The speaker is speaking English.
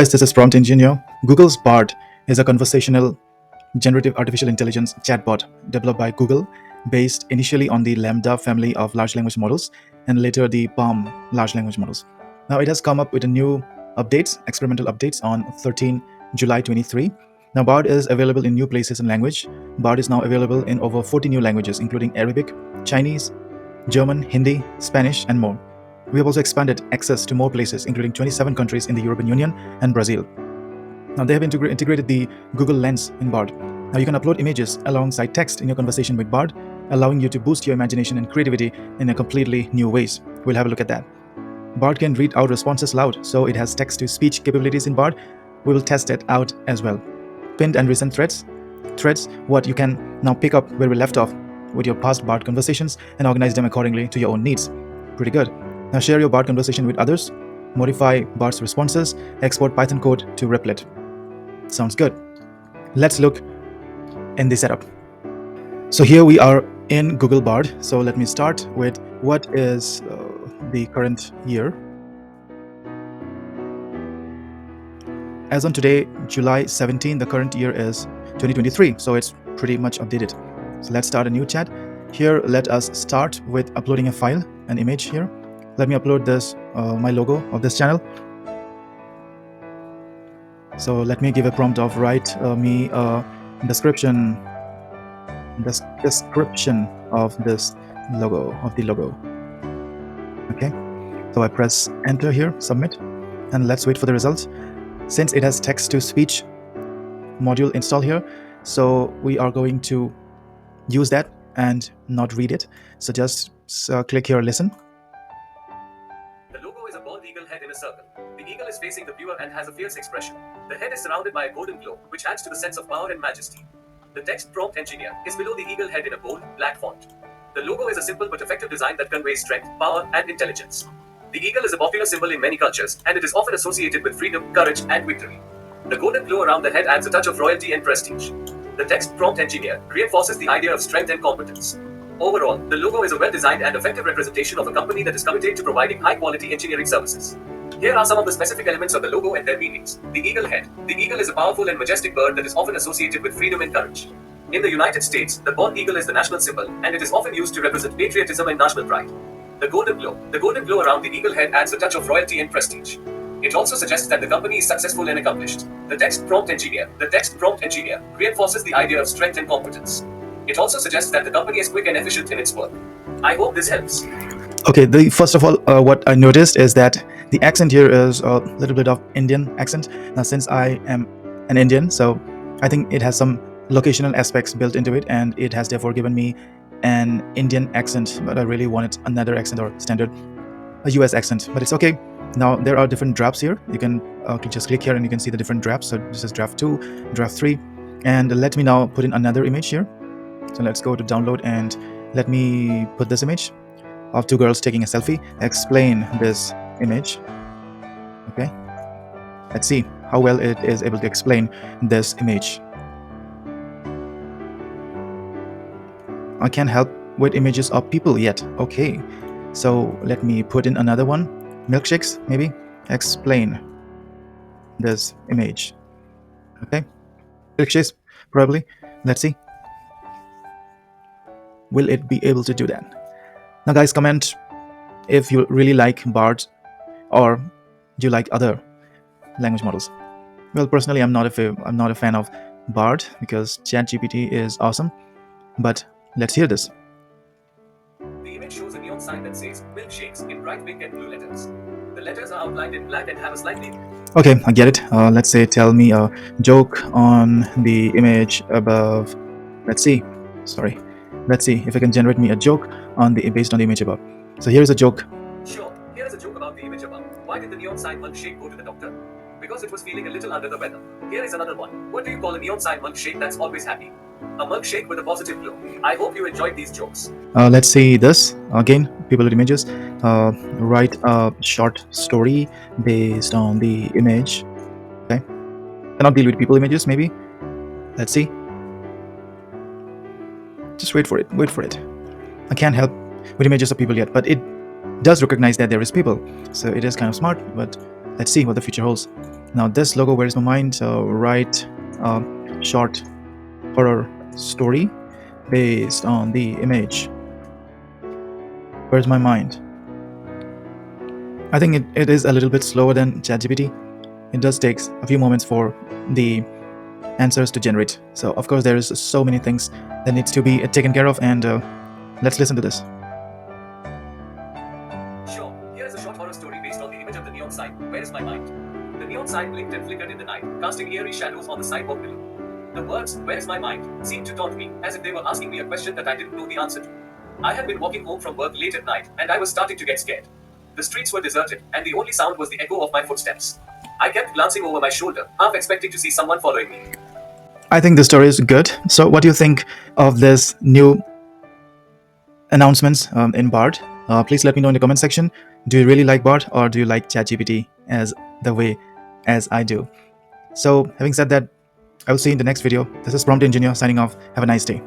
Guys, this is Prompt Engineer. Google's BARD is a conversational generative artificial intelligence chatbot developed by Google, based initially on the Lambda family of large language models and later the PaLM large language models. Now it has come up with a new experimental updates on 13 July 23. Now BARD is available in new places and language. BARD is now available in over 40 new languages, including Arabic, Chinese, German, Hindi, Spanish, and more. We have also expanded access to more places, including 27 countries in the European Union and Brazil. Now they have integrated the Google Lens in BARD. Now you can upload images alongside text in your conversation with BARD, allowing you to boost your imagination and creativity in a completely new ways. We'll have a look at that. BARD can read out responses loud, so it has text-to-speech capabilities in BARD. We will test it out as well. Pinned and recent threads, what you can now pick up where we left off with your past BARD conversations and organize them accordingly to your own needs. Pretty good. Now share your BARD conversation with others, modify BARD's responses, export Python code to Replit. Sounds good. Let's look in the setup. So here we are in Google BARD. So let me start with what is the current year. As on today, July 17, the current year is 2023. So it's pretty much updated. So let's start a new chat. Here, let us start with uploading a file, an image here. Let me upload this, my logo of this channel. So let me give a prompt of write me a description of this logo, Okay, so I press enter here, submit, and let's wait for the results. Since it has text-to-speech module installed here, so we are going to use that and not read it. So just click here, listen. The logo is a bald eagle head in a circle. The eagle is facing the viewer and has a fierce expression. The head is surrounded by a golden glow, which adds to the sense of power and majesty. The text prompt engineer is below the eagle head in a bold, black font. The logo is a simple but effective design that conveys strength, power, and intelligence. The eagle is a popular symbol in many cultures, and it is often associated with freedom, courage, and victory. The golden glow around the head adds a touch of royalty and prestige. The text prompt engineer reinforces the idea of strength and competence. Overall, the logo is a well-designed and effective representation of a company that is committed to providing high-quality engineering services. Here are some of the specific elements of the logo and their meanings. The eagle head. The eagle is a powerful and majestic bird that is often associated with freedom and courage. In the United States, the bald eagle is the national symbol, and it is often used to represent patriotism and national pride. The golden glow. The golden glow around the eagle head adds a touch of royalty and prestige. It also suggests that the company is successful and accomplished. The text prompt engineer. The text prompt engineer reinforces the idea of strength and competence. It also suggests that the company is quick and efficient in its work. I hope this helps. Okay, first of all, what I noticed is that the accent here is a little bit of Indian accent. Now, since I am an Indian, so I think it has some locational aspects built into it, and it has therefore given me an Indian accent, but I really wanted another accent or standard, a US accent, but it's okay. Now, there are different drafts here. You can just click here and you can see the different drafts. So this is draft 2, draft 3, and let me now put in another image here. So let's go to download and let me put this image of two girls taking a selfie. Explain this image. Okay, let's see how well it is able to explain this image. I can't help with images of people yet. Okay, so let me put in another one. Milkshakes, maybe. Explain this image. Okay, milkshakes, probably. Let's see. Will it be able to do that? Now guys, comment if you really like BARD or do you like other language models. Well, personally, I'm not a fan of BARD because ChatGPT is awesome, but let's hear this. The image shows a neon sign that says milkshakes in bright pink and blue letters. The letters are outlined in black and have a slightly... Okay, I get it. Let's say tell me a joke on the image above. Let's see if I can generate me a joke based on the image above. So here's a joke. Sure, here is a joke about the image above. Why did the neon sign milkshake go to the doctor? Because it was feeling a little under the weather. Here is another one. What do you call a neon sign milkshake that's always happy? A milkshake with a positive glow. I hope you enjoyed these jokes. Let's see this again. People with images. Write a short story based on the image. Okay. Cannot deal with people images, maybe. Let's see. Just wait for it. I can't help with images of people yet, but it does recognize that there is people. So it is kind of smart, but let's see what the future holds. Now this logo, Where's My Mind, write a short horror story based on the image Where's My Mind. I think it is a little bit slower than ChatGPT. It does take a few moments for the answers to generate. So of course there is so many things that needs to be taken care of, and let's listen to this. Sure, here is a short horror story based on the image of the neon sign, Where is my mind? The neon sign blinked and flickered in the night, casting eerie shadows on the sidewalk below. The words, Where is my mind? Seemed to taunt me, as if they were asking me a question that I didn't know the answer to. I had been walking home from work late at night, and I was starting to get scared. The streets were deserted, and the only sound was the echo of my footsteps. I kept glancing over my shoulder, half expecting to see someone following me. I think the story is good. So what do you think of this new announcements in BARD? Please let me know in the comment section. Do you really like BARD, or do you like ChatGPT as the way as I do? So having said that, I will see you in the next video. This is Prompt Engineer signing off. Have a nice day.